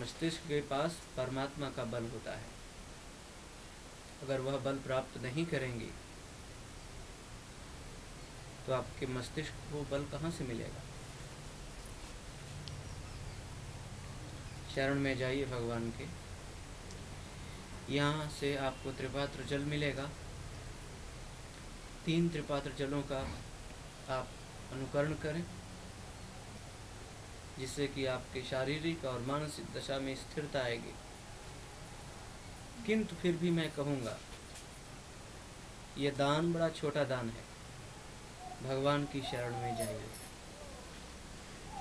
मस्तिष्क के पास परमात्मा का बल होता है। अगर वह बल प्राप्त नहीं करेंगे तो आपके मस्तिष्क को बल कहाँ से मिलेगा? शरण में जाइए भगवान के। यहाँ से आपको त्रिपात्र जल मिलेगा। 3 त्रिपात्र जलों का आप अनुकरण करें, जिससे कि आपके शारीरिक और मानसिक दशा में स्थिरता आएगी। किंतु फिर भी मैं कहूँगा, यह दान बड़ा छोटा दान है। भगवान की शरण में जाइए,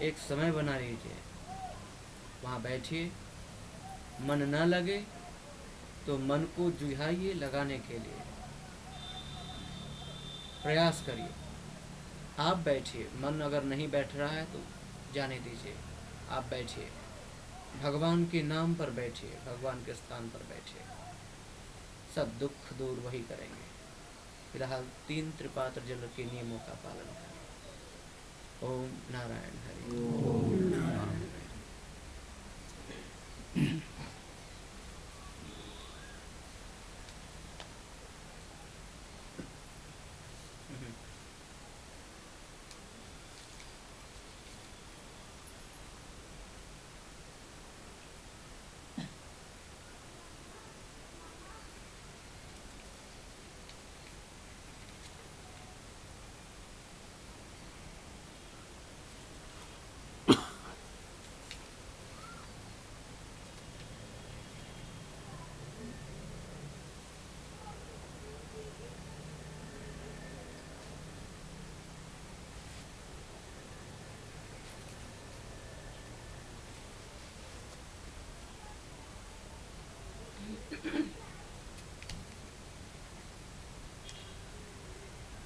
एक समय बना लीजिए, वहाँ बैठिए। मन ना लगे तो मन को जुझाइए लगाने के लिए, प्रयास करिए। आप बैठिए, मन अगर नहीं बैठ रहा है तो जाने दीजिए। आप बैठिए, भगवान के नाम पर बैठिए, भगवान के स्थान पर बैठिए, सब दुख दूर वही करेंगे। फिलहाल 3 त्रिपात्र जल के नियमों का पालन करें। ओम नारायण हरि। ओम नारायण हरि।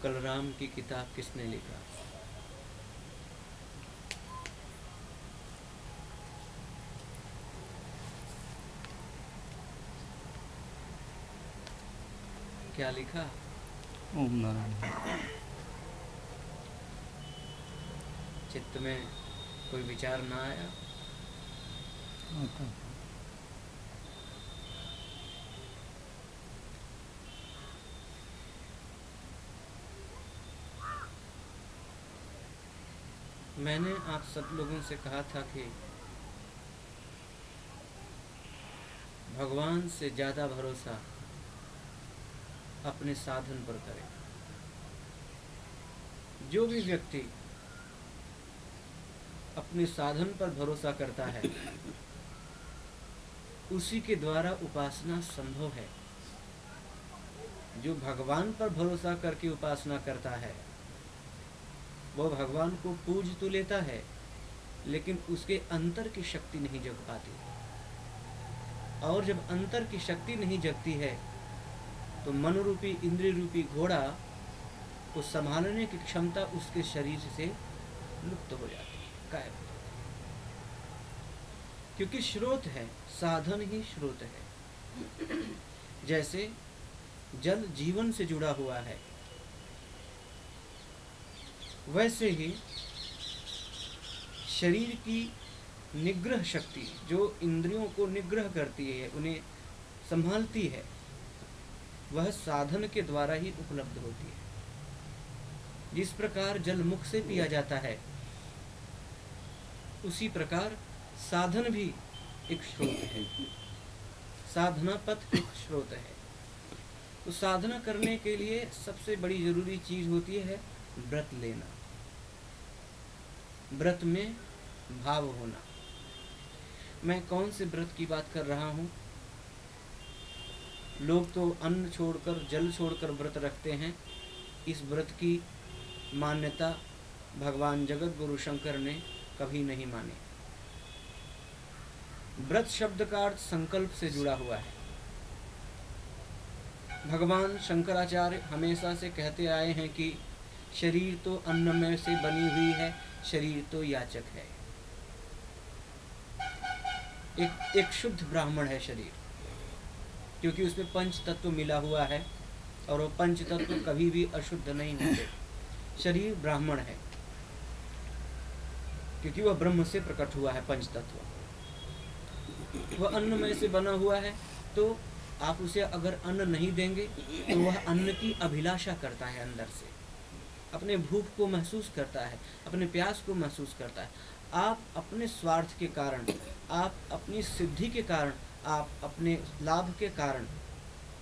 कल राम की किताब किसने लिखा? क्या लिखा? ओम नारायण। चित्त में कोई विचार ना आया? मैंने आप सब लोगों से कहा था कि भगवान से ज़्यादा भरोसा अपने साधन पर करें। जो भी व्यक्ति अपने साधन पर भरोसा करता है, उसी के द्वारा उपासना संभव है। जो भगवान पर भरोसा करके उपासना करता है, वो भगवान को पूज तो लेता है, लेकिन उसके अंतर की शक्ति नहीं जग पाती। और जब अंतर की शक्ति नहीं जगती है तो मन रूपी इंद्रिय रूपी घोड़ा को संभालने की क्षमता उसके शरीर से लुप्त हो जाती है, गायब हो जाती है। क्योंकि स्रोत है, साधन ही स्रोत है। जैसे जल जीवन से जुड़ा हुआ है, वैसे ही शरीर की निग्रह शक्ति जो इंद्रियों को निग्रह करती है, उन्हें संभालती है, वह साधन के द्वारा ही उपलब्ध होती है। जिस प्रकार जल मुख से पिया जाता है, उसी प्रकार साधन भी एक स्रोत है, साधना पथ एक स्रोत है। तो साधना करने के लिए सबसे बड़ी जरूरी चीज होती है व्रत लेना, व्रत में भाव होना। मैं कौन से व्रत की बात कर रहा हूँ? लोग तो अन्न छोड़कर जल छोड़कर व्रत रखते हैं। इस व्रत की मान्यता भगवान जगत गुरु शंकर ने कभी नहीं मानी। व्रत शब्द का अर्थ संकल्प से जुड़ा हुआ है। भगवान शंकराचार्य हमेशा से कहते आए हैं कि शरीर तो अन्न में से बनी हुई है, शरीर तो याचक है। एक शुद्ध ब्राह्मण है शरीर, क्योंकि उसमें पंच तत्व मिला हुआ है और वो पंच तत्व कभी भी अशुद्ध नहीं होते। शरीर ब्राह्मण है क्योंकि वह ब्रह्म से प्रकट हुआ है पंच तत्व। वह अन्नमय से बना हुआ है, तो आप उसे अगर अन्न नहीं देंगे तो वह अन्न की अभिलाषा करता है, अंदर से अपने भूख को महसूस करता है, अपने प्यास को महसूस करता है। आप अपने स्वार्थ के कारण, आप अपनी सिद्धि के कारण, आप अपने लाभ के कारण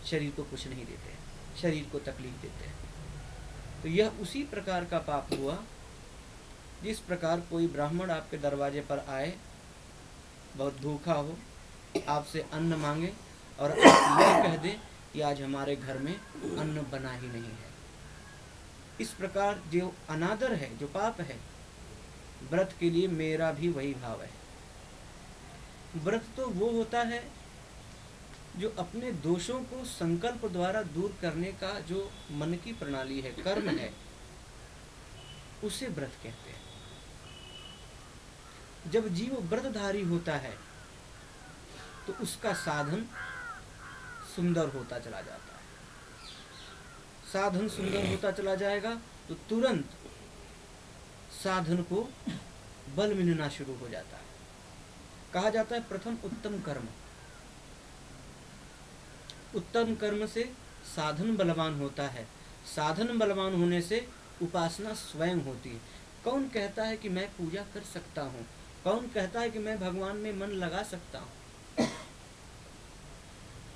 शरीर को कुछ नहीं देते हैं, शरीर को तकलीफ देते हैं। तो यह उसी प्रकार का पाप हुआ जिस प्रकार कोई ब्राह्मण आपके दरवाजे पर आए, बहुत भूखा हो, आपसे अन्न मांगे और आप यह कह दें कि आज हमारे घर में अन्न बना ही नहीं है। इस प्रकार जो अनादर है, जो पाप है, व्रत के लिए मेरा भी वही भाव है। व्रत तो वो होता है जो अपने दोषों को संकल्प द्वारा दूर करने का जो मन की प्रणाली है, कर्म है, उसे व्रत कहते हैं। जब जीव व्रतधारी होता है तो उसका साधन सुंदर होता चला जाता है। साधन सुंदर होता चला जाएगा तो तुरंत साधन को बल मिलना शुरू हो जाता है। कहा जाता है प्रथम उत्तम कर्म, उत्तम कर्म से साधन बलवान होता है, साधन बलवान होने से उपासना स्वयं होती है। कौन कहता है कि मैं पूजा कर सकता हूँ? कौन कहता है कि मैं भगवान में मन लगा सकता हूँ?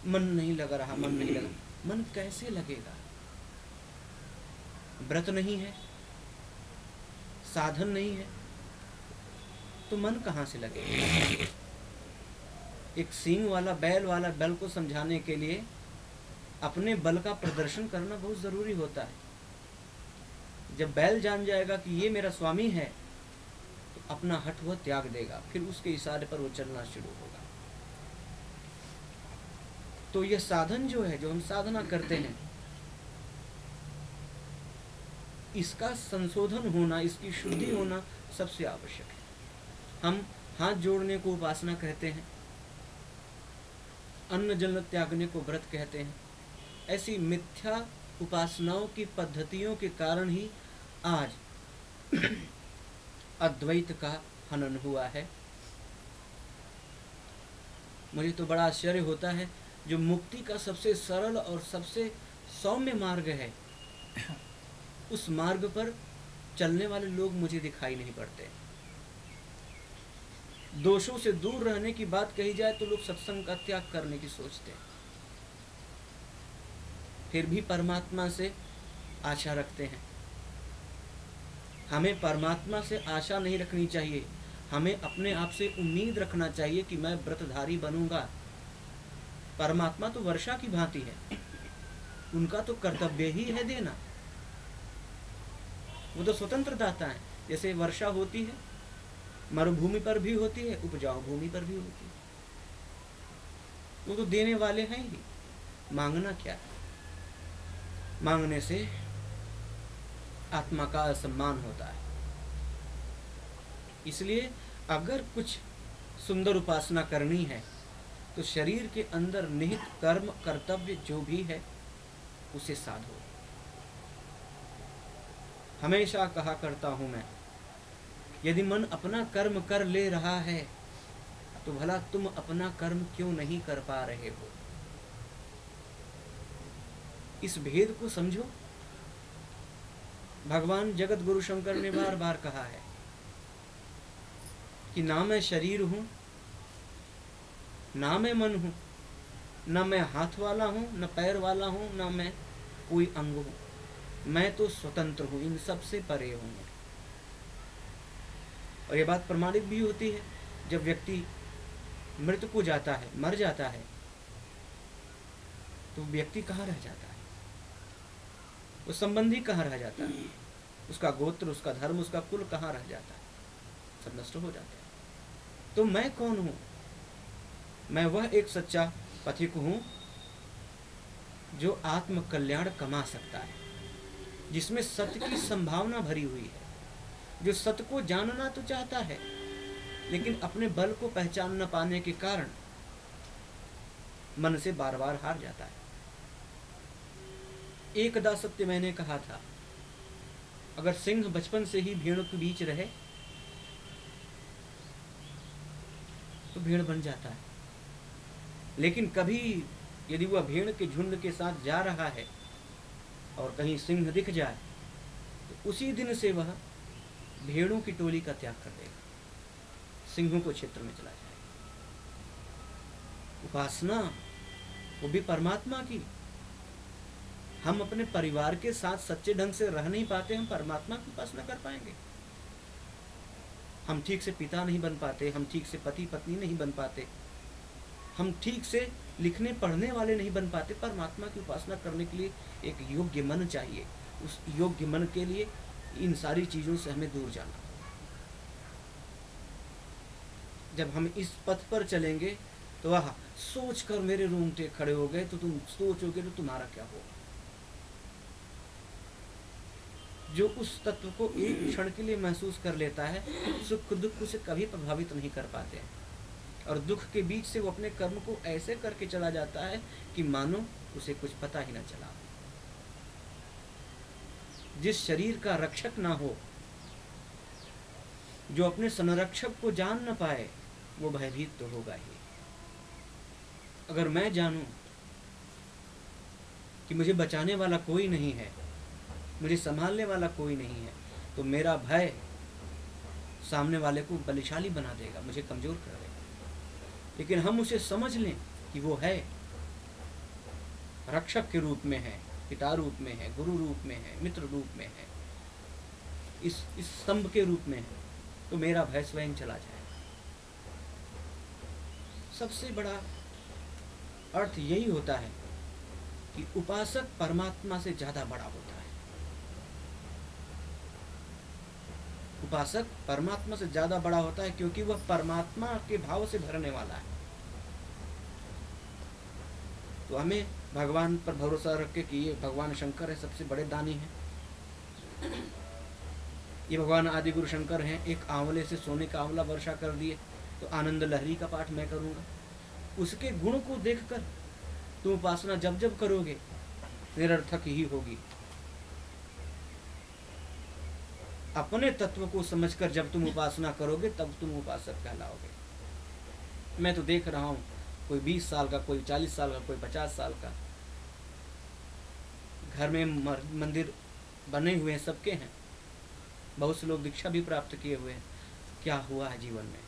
मन नहीं लग रहा, मन नहीं लगा। मन कैसे लगेगा? व्रत नहीं है, साधन नहीं है, तो मन कहाँ से लगेगा? एक सींग वाला बैल वाला बल को समझाने के लिए अपने बल का प्रदर्शन करना बहुत जरूरी होता है। जब बैल जान जाएगा कि ये मेरा स्वामी है, तो अपना हठ वह त्याग देगा, फिर उसके इशारे पर वो चलना शुरू होगा। तो यह साधन जो है, जो हम साधना करते हैं, इसका संशोधन होना, इसकी शुद्धि होना सबसे आवश्यक है। हम हाथ जोड़ने को उपासना कहते हैं, अन्न जल त्यागने को व्रत कहते हैं। ऐसी मिथ्या उपासनाओं की पद्धतियों के कारण ही आज अद्वैत का हनन हुआ है। मुझे तो बड़ा आश्चर्य होता है, जो मुक्ति का सबसे सरल और सबसे सौम्य मार्ग है, उस मार्ग पर चलने वाले लोग मुझे दिखाई नहीं पड़ते। दोषों से दूर रहने की बात कही जाए तो लोग सत्संग का त्याग करने की सोचते हैं, फिर भी परमात्मा से आशा रखते हैं। हमें परमात्मा से आशा नहीं रखनी चाहिए, हमें अपने आप से उम्मीद रखना चाहिए कि मैं व्रतधारी बनूंगा। परमात्मा तो वर्षा की भांति है, उनका तो कर्तव्य ही है देना। वो तो स्वतंत्र दाता है। जैसे वर्षा होती है, मरुभूमि पर भी होती है, उपजाऊ भूमि पर भी होती है, वो तो देने वाले हैं ही। मांगना क्या है? मांगने से आत्मा का असम्मान होता है। इसलिए अगर कुछ सुंदर उपासना करनी है तो शरीर के अंदर निहित कर्म कर्तव्य जो भी है उसे साधो। हमेशा कहा करता हूं मैं, यदि मन अपना कर्म कर ले रहा है तो भला तुम अपना कर्म क्यों नहीं कर पा रहे हो? इस भेद को समझो। भगवान जगत गुरु शंकर ने बार बार कहा है कि ना मैं शरीर हूं, ना मैं मन हूं, न मैं हाथ वाला हूं, न पैर वाला हूं, न मैं कोई अंग हूं, मैं तो स्वतंत्र हूं, इन सब से परे हूं। और ये बात प्रमाणित भी होती है। जब व्यक्ति मृत्यु को जाता है, मर जाता है, तो व्यक्ति कहाँ रह जाता है? वो संबंधी कहाँ रह जाता है? उसका गोत्र, उसका धर्म, उसका कुल कहाँ रह जाता है? सब नष्ट हो जाते हैं। तो मैं कौन हूं? मैं वह एक सच्चा पथिक हूं जो आत्म कल्याण कमा सकता है, जिसमें सत्य की संभावना भरी हुई है, जो सत्य को जानना तो चाहता है लेकिन अपने बल को पहचान न पाने के कारण मन से बार बार हार जाता है। एकदा सत्य मैंने कहा था, अगर सिंह बचपन से ही भेड़ के बीच रहे तो भेड़ बन जाता है। लेकिन कभी यदि वह भेड़ के झुंड के साथ जा रहा है और कहीं सिंह दिख जाए तो उसी दिन से वह भेड़ों की टोली का त्याग कर देगा, सिंहों को क्षेत्र में चला जाएगा। उपासना वो भी परमात्मा की। हम अपने परिवार के साथ सच्चे ढंग से रह नहीं पाते, हम परमात्मा की उपासना कर पाएंगे? हम ठीक से पिता नहीं बन पाते, हम ठीक से पति पत्नी नहीं बन पाते, हम ठीक से लिखने पढ़ने वाले नहीं बन पाते। परमात्मा की उपासना करने के लिए एक योग्य मन चाहिए। उस योग्य मन के लिए इन सारी चीज़ों से हमें दूर जाना। जब हम इस पथ पर चलेंगे तो वह सोच कर मेरे रोंगटे खड़े हो गए, तो तुम सोचोगे तो तुम्हारा क्या होगा। जो उस तत्व को एक क्षण के लिए महसूस कर लेता है, सुख दुख उसे कभी प्रभावित नहीं कर पाते हैं, और दुख के बीच से वो अपने कर्म को ऐसे करके चला जाता है कि मानो उसे कुछ पता ही न चला। जिस शरीर का रक्षक ना हो, जो अपने संरक्षक को जान न पाए, वो भयभीत तो होगा ही। अगर मैं जानूं कि मुझे बचाने वाला कोई नहीं है, मुझे संभालने वाला कोई नहीं है, तो मेरा भय सामने वाले को बलशाली बना देगा, मुझे कमजोर कर देगा। लेकिन हम उसे समझ लें कि वो है, रक्षक के रूप में है, पिता रूप में है, गुरु रूप में है, मित्र रूप में है, इस स्तंभ के रूप में है, तो मेरा भय स्वयं चला जाएगा। सबसे बड़ा अर्थ यही होता है कि उपासक परमात्मा से ज्यादा बड़ा होता है। उपासक परमात्मा से ज्यादा बड़ा होता है क्योंकि वह परमात्मा के भाव से भरने वाला है। तो हमें भगवान पर भरोसा रख के कि ये भगवान शंकर है, सबसे बड़े दानी हैं, ये भगवान आदि गुरु शंकर हैं, एक आंवले से सोने का आंवला वर्षा कर दिए, तो आनंद लहरी का पाठ मैं करूँगा। उसके गुण को देखकर तुम उपासना जब जब करोगे निरर्थक ही होगी। अपने तत्व को समझकर जब तुम उपासना करोगे तब तुम उपासक कहलाओगे। मैं तो देख रहा हूँ, कोई 20 साल का, कोई 40 साल का, कोई 50 साल का, घर में मंदिर बने हुए हैं, सबके हैं, बहुत से लोग दीक्षा भी प्राप्त किए हुए हैं। क्या हुआ है जीवन में?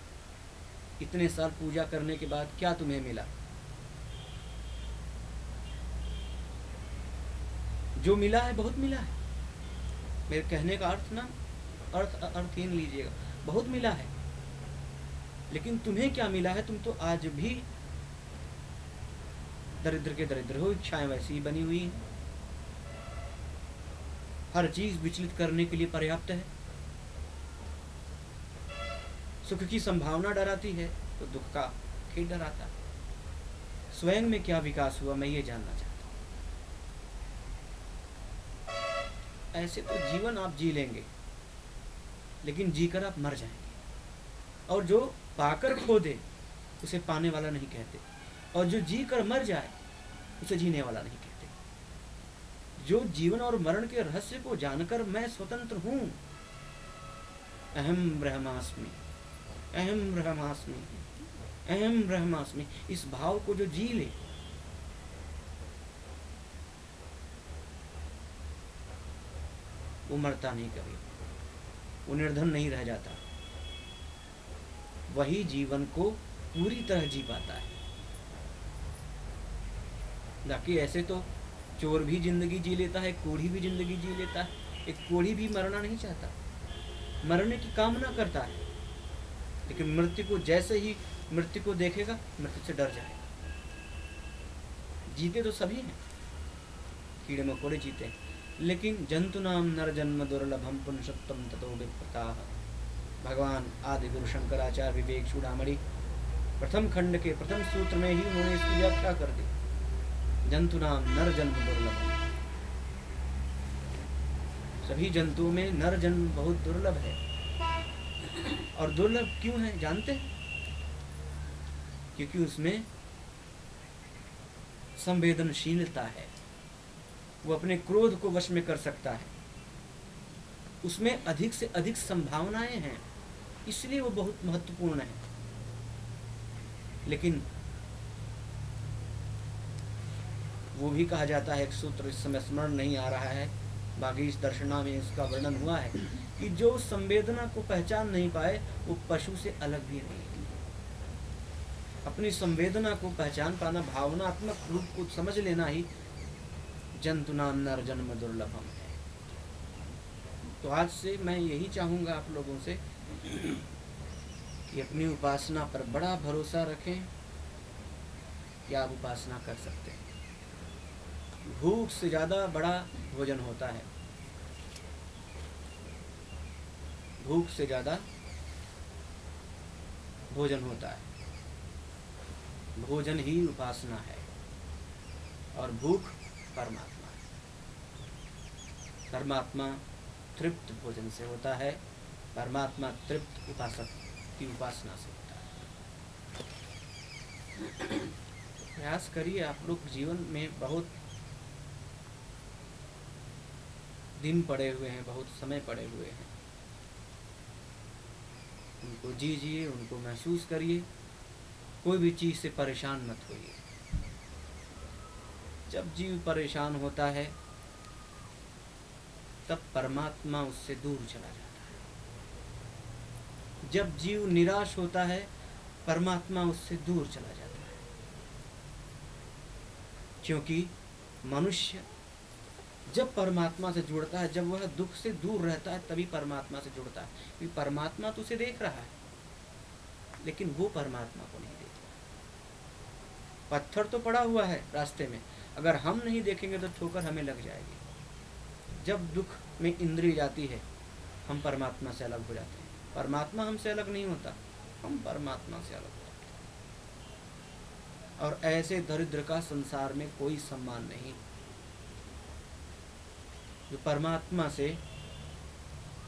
इतने साल पूजा करने के बाद क्या तुम्हें मिला? जो मिला है बहुत मिला है। मेरे कहने का अर्थ ना अर्थहीन लीजिएगा, बहुत मिला है, लेकिन तुम्हें क्या मिला है? तुम तो आज भी दरिद्र के दरिद्र हो, इच्छाएं वैसी ही बनी हुई हैं। हर चीज विचलित करने के लिए पर्याप्त है। सुख की संभावना डराती है तो दुख का खेद डराता है। स्वयं में क्या विकास हुआ, मैं ये जानना चाहता हूं। ऐसे तो जीवन आप जी लेंगे, लेकिन जीकर आप मर जाएंगे। और जो पाकर खो दे उसे पाने वाला नहीं कहते, और जो जी कर मर जाए उसे जीने वाला नहीं कहते। जो जीवन और मरण के रहस्य को जानकर मैं स्वतंत्र हूं, अहम ब्रह्मास्मि, अहम ब्रह्मास्मि, अहम ब्रह्मास्मि, इस भाव को जो जी ले, वो मरता नहीं कभी, वो निर्धन नहीं रह जाता, वही जीवन को पूरी तरह जी पाता है। बाकी ऐसे तो चोर भी जिंदगी जी लेता है, कोढ़ी भी जिंदगी जी लेता है। एक कोढ़ी भी मरना नहीं चाहता, मरने की कामना करता है, लेकिन मृत्यु को जैसे ही मृत्यु को देखेगा मृत्यु से डर जाएगा। जीते तो सभी हैं, कीड़े मकोड़े जीते हैं, लेकिन जंतु नाम नर जन्म दुर्लभम पुंसत्तम ततो विप्रताः। भगवान आदि गुरु शंकराचार्य विवेक चूड़ामणि प्रथम खंड के प्रथम सूत्र में ही उन्होंने इसकी व्याख्या कर दी। जंतु नाम नर जन्म दुर्लभम, सभी जंतुओं में नर जन्म बहुत दुर्लभ है। और दुर्लभ क्यों है जानते हैं? क्योंकि उसमें संवेदनशीलता है, वो अपने क्रोध को वश में कर सकता है, उसमें अधिक से अधिक संभावनाएं हैं, इसलिए वो बहुत महत्वपूर्ण है। लेकिन वो भी कहा जाता है, एक सूत्र इस समय स्मरण नहीं आ रहा है, बाकी इस दर्शना में इसका वर्णन हुआ है कि जो संवेदना को पहचान नहीं पाए वो पशु से अलग भी नहीं है। अपनी संवेदना को पहचान पाना, भावनात्मक रूप को समझ लेना ही जंतु नाम नर जन्म दुर्लभम है। तो आज से मैं यही चाहूँगा आप लोगों से कि अपनी उपासना पर बड़ा भरोसा रखें कि आप उपासना कर सकते हैं। भूख से ज़्यादा बड़ा भोजन होता है, भूख से ज़्यादा भोजन होता है। भोजन ही उपासना है और भूख परमात्मा है। परमात्मा तृप्त भोजन से होता है, परमात्मा तृप्त उपासक की उपासना से होता है। प्रयास करिए आप लोग, जीवन में बहुत दिन पड़े हुए हैं, बहुत समय पड़े हुए हैं, उनको जीजिए, उनको महसूस करिए। कोई भी चीज़ से परेशान मत होइए। जब जीव परेशान होता है तब परमात्मा उससे दूर चला जाता है। जब जीव निराश होता है परमात्मा उससे दूर चला जाता है। क्योंकि मनुष्य जब परमात्मा से जुड़ता है, जब वह दुख से दूर रहता है, तभी परमात्मा से जुड़ता है। क्योंकि परमात्मा तो उसे देख रहा है लेकिन वो परमात्मा को नहीं देख रहा। पत्थर तो पड़ा हुआ है रास्ते में, अगर हम नहीं देखेंगे तो ठोकर हमें लग जाएगी। जब दुख में इंद्रिय जाती है हम परमात्मा से अलग हो जाते हैं। परमात्मा हमसे अलग नहीं होता, हम परमात्मा से अलग होते हैं। और ऐसे दरिद्र का संसार में कोई सम्मान नहीं जो परमात्मा से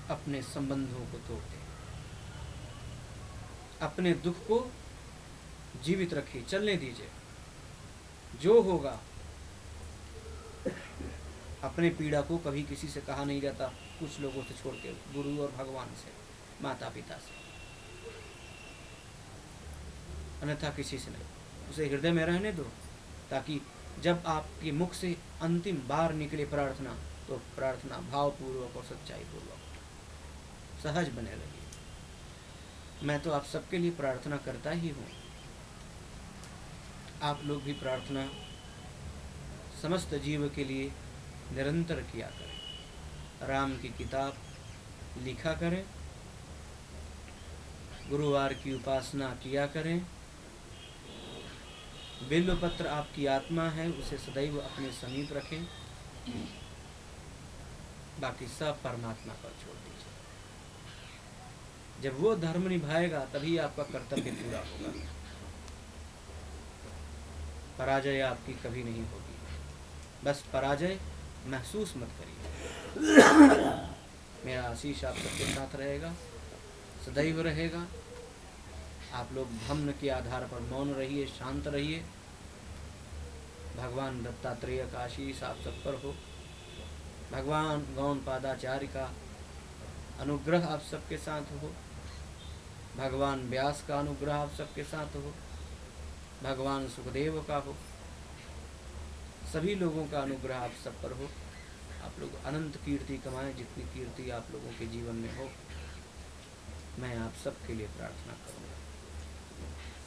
अपने संबंधों को तोड़ दे। अपने दुख को जीवित रखिए, चलने दीजिए, जो होगा। अपने पीड़ा को कभी किसी से कहा नहीं जाता, कुछ लोगों से छोड़ के, गुरु और भगवान से, माता पिता से, अन्यथा किसी से नहीं। उसे हृदय में रहने दो, ताकि जब आपके मुख से अंतिम बार निकले प्रार्थना, तो प्रार्थना भावपूर्वक और सच्चाई पूर्वक सहज बने रहिए। मैं तो आप सबके लिए प्रार्थना करता ही हूँ। आप लोग भी प्रार्थना समस्त जीव के लिए निरंतर किया करें। राम की किताब लिखा करें, गुरुवार की उपासना किया करें। बिल्वपत्र आपकी आत्मा है, उसे सदैव अपने समीप रखें। बाकी सब परमात्मा पर छोड़ दीजिए। जब वो धर्म निभाएगा तभी आपका कर्तव्य पूरा होगा। पराजय आपकी कभी नहीं होगी। बस पराजय महसूस मत करिए। मेरा आशीष आप सबके साथ रहेगा, सदैव रहेगा। आप लोग धम्म के आधार पर मौन रहिए, शांत रहिए। भगवान दत्तात्रेय का आशीष आप सब पर हो। भगवान गौण पादाचार्य का अनुग्रह आप सबके साथ हो। भगवान व्यास का अनुग्रह आप सबके साथ हो। भगवान सुखदेव का हो। सभी लोगों का अनुग्रह आप सब पर हो। आप लोग अनंत कीर्ति कमाएं, जितनी कीर्ति आप लोगों के जीवन में हो। मैं आप सबके लिए प्रार्थना करूँगा,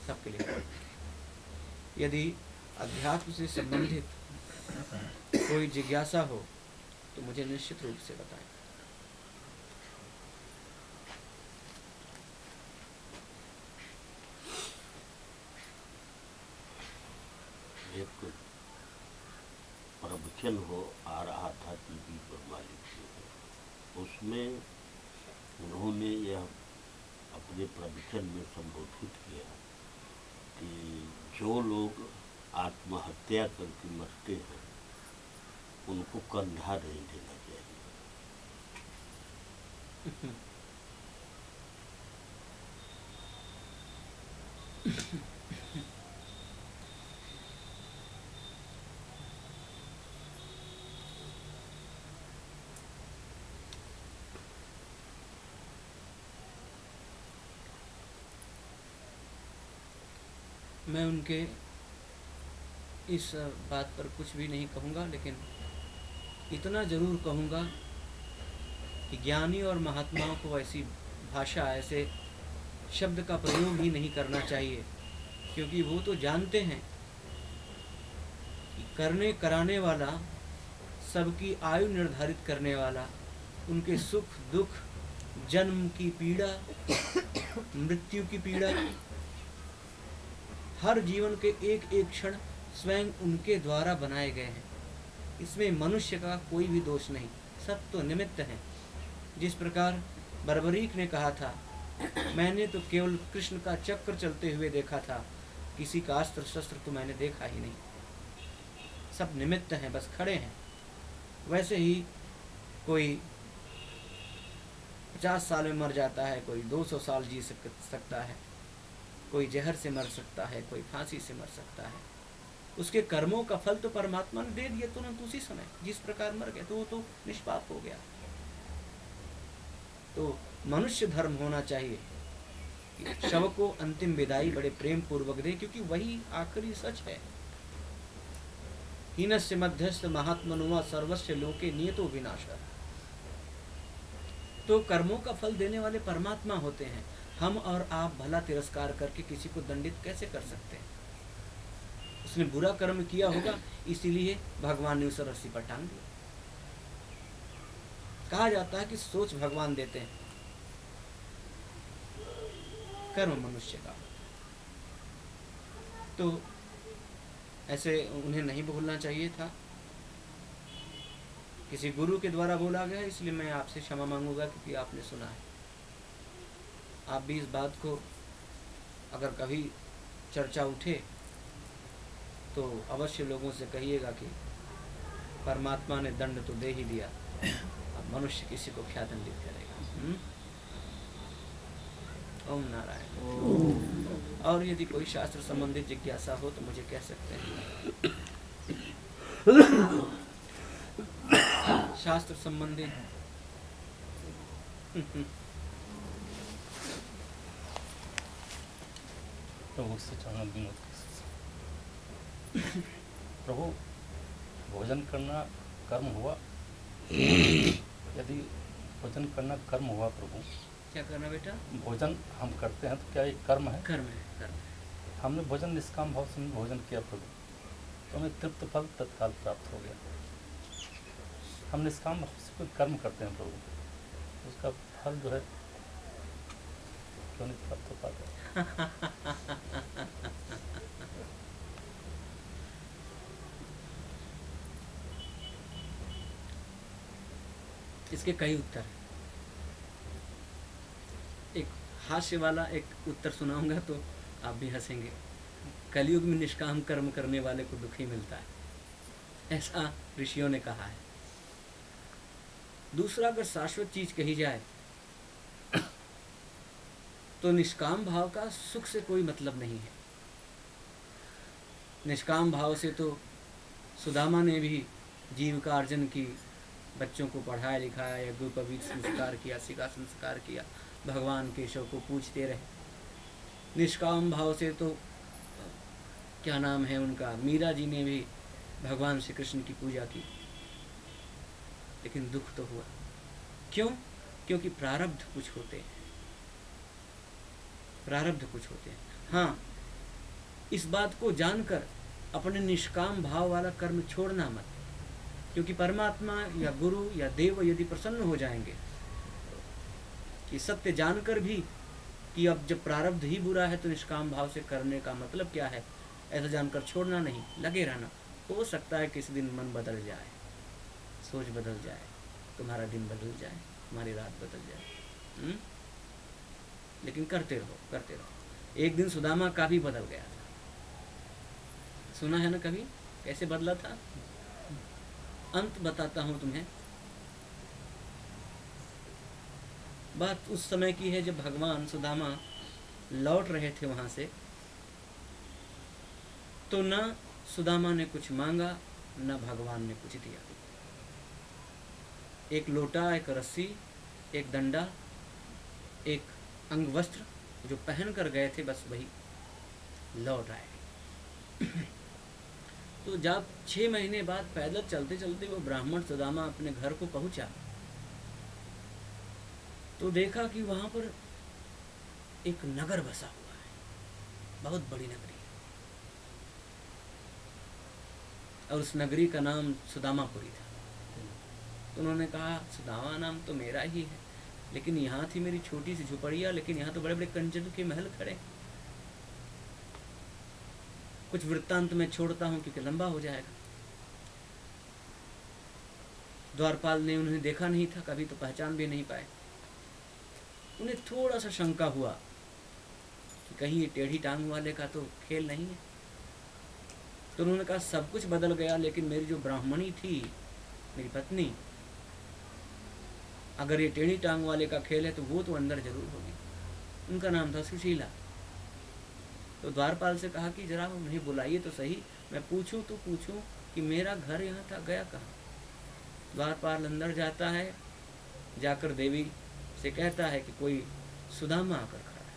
सबके लिए। यदि अध्यात्म से संबंधित कोई जिज्ञासा हो तो मुझे निश्चित रूप से बताएं। एक प्रवचन हो आ रहा था टीवी पर मालिक जी, उसमें उन्होंने यह अपने प्रवचन में संबोधित किया कि जो लोग आत्महत्या करके मरते हैं उनको कंधा नहीं देना चाहिए। मैं उनके इस बात पर कुछ भी नहीं कहूँगा, लेकिन इतना ज़रूर कहूँगा कि ज्ञानी और महात्माओं को ऐसी भाषा, ऐसे शब्द का प्रयोग ही नहीं करना चाहिए, क्योंकि वो तो जानते हैं कि करने कराने वाला, सबकी आयु निर्धारित करने वाला, उनके सुख दुख, जन्म की पीड़ा, मृत्यु की पीड़ा, हर जीवन के एक एक क्षण स्वयं उनके द्वारा बनाए गए हैं। इसमें मनुष्य का कोई भी दोष नहीं, सब तो निमित्त हैं। जिस प्रकार बर्बरीक ने कहा था, मैंने तो केवल कृष्ण का चक्र चलते हुए देखा था, किसी का अस्त्र शस्त्र तो मैंने देखा ही नहीं। सब निमित्त हैं, बस खड़े हैं। वैसे ही कोई 50 साल में मर जाता है, कोई 200 साल जी सकता है, कोई जहर से मर सकता है, कोई फांसी से मर सकता है। उसके कर्मों का फल तो परमात्मा ने दे दिया तुरंत उसी समय। जिस प्रकार मर गया तो वो तो निष्पाप हो गया। तो मनुष्य धर्म होना चाहिए कि शव को अंतिम विदाई बड़े प्रेम पूर्वक दे, क्योंकि वही आखिरी सच है। हीनस्य मध्यस्थ महात्मनुमा सर्वस्य लोके नियतो विनाशः। तो कर्मों का फल देने वाले परमात्मा होते हैं। हम और आप भला तिरस्कार करके किसी को दंडित कैसे कर सकते हैं? उसने बुरा कर्म किया होगा, इसीलिए भगवान ने उसे रस्सी पर टांग दिया। कहा जाता है कि सोच भगवान देते हैं, कर्म मनुष्य का। तो ऐसे उन्हें नहीं बोलना चाहिए था। किसी गुरु के द्वारा बोला गया, इसलिए मैं आपसे क्षमा मांगूंगा, क्योंकि आपने सुना है। आप भी इस बात को अगर कभी चर्चा उठे तो अवश्य लोगों से कहिएगा कि परमात्मा ने दंड तो दे ही दिया, अब मनुष्य किसी को क्या दंडित करेगा। ओम नारायण। और यदि कोई शास्त्र संबंधित जिज्ञासा हो तो मुझे कह सकते हैं। शास्त्र संबंधी प्रभु से चढ़ना विनोद। प्रभु, भोजन करना कर्म हुआ? यदि भोजन करना कर्म हुआ प्रभु, क्या करना बेटा? भोजन हम करते हैं तो क्या ये कर्म है? कर्म है, कर्म है। हमने भोजन निष्काम भाव से भोजन किया प्रभु, तो हमें तृप्त फल तत्काल प्राप्त हो गया। हम निष्काम भाव से कोई कर्म करते हैं प्रभु, उसका फल जो है क्यों नहीं प्राप्त हो पाता? इसके कई उत्तर हैं। एक हास्य वाला एक उत्तर सुनाऊंगा तो आप भी हंसेंगे। कलयुग में निष्काम कर्म करने वाले को दुख ही मिलता है, ऐसा ऋषियों ने कहा है। दूसरा, अगर शाश्वत चीज कही जाए तो निष्काम भाव का सुख से कोई मतलब नहीं है। निष्काम भाव से तो सुदामा ने भी जीविका अर्जन की, बच्चों को पढ़ाया लिखाया, यज्ञोपवीत संस्कार किया, सिका संस्कार किया, भगवान केशव को पूछते रहे। निष्काम भाव से तो क्या नाम है उनका, मीरा जी ने भी भगवान श्री कृष्ण की पूजा की, लेकिन दुख तो हुआ। क्यों? क्योंकि प्रारब्ध कुछ होते हैं, प्रारब्ध कुछ होते हैं। हाँ, इस बात को जानकर अपने निष्काम भाव वाला कर्म छोड़ना मत, क्योंकि परमात्मा या गुरु या देव यदि प्रसन्न हो जाएंगे कि सत्य जानकर भी कि अब जब प्रारब्ध ही बुरा है तो निष्काम भाव से करने का मतलब क्या है, ऐसा जानकर छोड़ना नहीं, लगे रहना। हो सकता है किसी दिन मन बदल जाए, सोच बदल जाए, तुम्हारा दिन बदल जाए, तुम्हारी रात बदल जाए। लेकिन करते रहो, करते रहो। एक दिन सुदामा का भी बदल गया था, सुना है ना कभी कैसे बदला था? अंत बताता हूं तुम्हें। बात उस समय की है जब भगवान सुदामा लौट रहे थे वहां से, तो न सुदामा ने कुछ मांगा न भगवान ने कुछ दिया। एक लोटा, एक रस्सी, एक डंडा, एक अंगवस्त्र जो पहन कर गए थे, बस वही लौट आए। तो जब 6 महीने बाद पैदल चलते चलते वो ब्राह्मण सुदामा अपने घर को पहुंचा तो देखा कि वहां पर एक नगर बसा हुआ है, बहुत बड़ी नगरी, और उस नगरी का नाम सुदामापुरी था। तो उन्होंने कहा सुदामा नाम तो मेरा ही है, लेकिन यहाँ थी मेरी छोटी सी झुपड़िया, लेकिन यहाँ तो बड़े बड़े कंचन के महल खड़े। कुछ वृत्तांत में छोड़ता हूँ क्योंकि लंबा हो जाएगा। द्वारपाल ने उन्हें देखा नहीं था कभी, तो पहचान भी नहीं पाए। उन्हें थोड़ा सा शंका हुआ कि कहीं ये टेढ़ी टांग वाले का तो खेल नहीं है। तो उन्होंने कहा सब कुछ बदल गया, लेकिन मेरी जो ब्राह्मणी थी, मेरी पत्नी, अगर ये टेढ़ी टांग वाले का खेल है तो वो तो अंदर जरूर होगी। उनका नाम था सुशीला। तो द्वारपाल से कहा कि जरा उन्हें बुलाइए तो सही, मैं पूछूं तो पूछूं कि मेरा घर यहाँ था, गया कहाँ। द्वारपाल अंदर जाता है, जाकर देवी से कहता है कि कोई सुदामा आकर खड़ा है,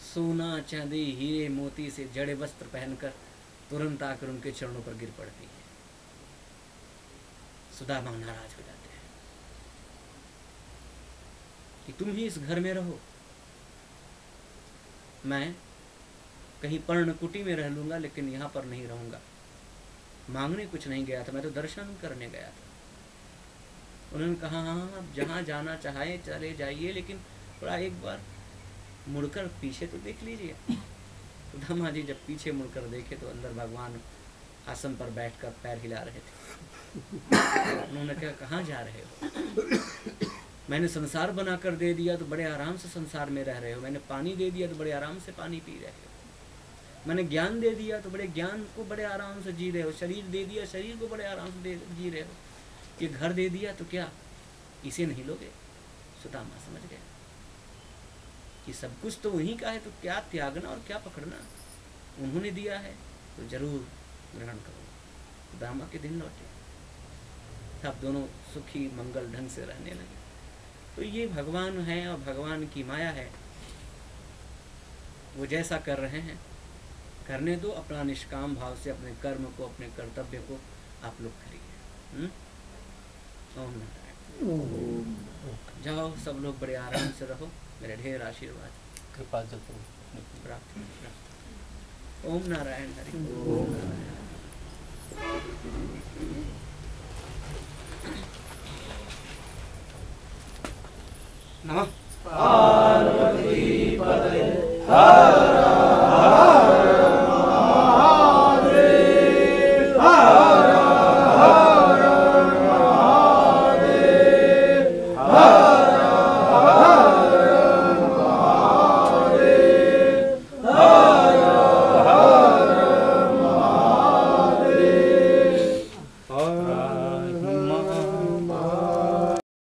सोना चांदी हीरे मोती से जड़े वस्त्र पहनकर तुरंत आकर उनके चरणों पर गिर पड़ती है। सुदामा नाराज हो जाते हैं कि तुम ही इस घर में रहो, मैं कहीं पर्णकुटी में रह लूंगा, लेकिन यहाँ पर नहीं रहूंगा। मांगने कुछ नहीं गया था, मैं तो दर्शन करने गया था। उन्होंने कहा हाँ आप जहाँ जाना चाहे चले जाइए, लेकिन थोड़ा एक बार मुड़कर पीछे तो देख लीजिए। सुदामा जी जब पीछे मुड़कर देखे तो अंदर भगवान आसन पर बैठकर पैर हिला रहे थे। उन्होंने कहा कहाँ जा रहे हो? मैंने संसार बनाकर दे दिया तो बड़े आराम से संसार में रह रहे हो, मैंने पानी दे दिया तो बड़े आराम से पानी पी रहे हो, मैंने ज्ञान दे दिया तो बड़े ज्ञान को बड़े आराम से जी रहे हो, शरीर दे दिया शरीर को बड़े आराम से जी रहे हो, ये घर दे दिया तो क्या इसे नहीं लोगे? सुदामा समझ गए कि सब कुछ तो वहीं का है, तो क्या त्यागना और क्या पकड़ना। उन्होंने दिया है तो जरूर ग्रहण करो। सुदामा के दिन लौटे, सब दोनों सुखी मंगल ढंग से रहने लगे। तो ये भगवान है और भगवान की माया है, वो जैसा कर रहे हैं करने दो। अपना निष्काम भाव से अपने कर्म को, अपने कर्तव्य को आप लोग करिए। ओम नारायण। जाओ सब लोग बड़े आराम से रहो, मेरे ढेर आशीर्वाद कृपा जल प्राप्त। ओम नारायण हरि ओम नारायण। नमः पार्वती पतये।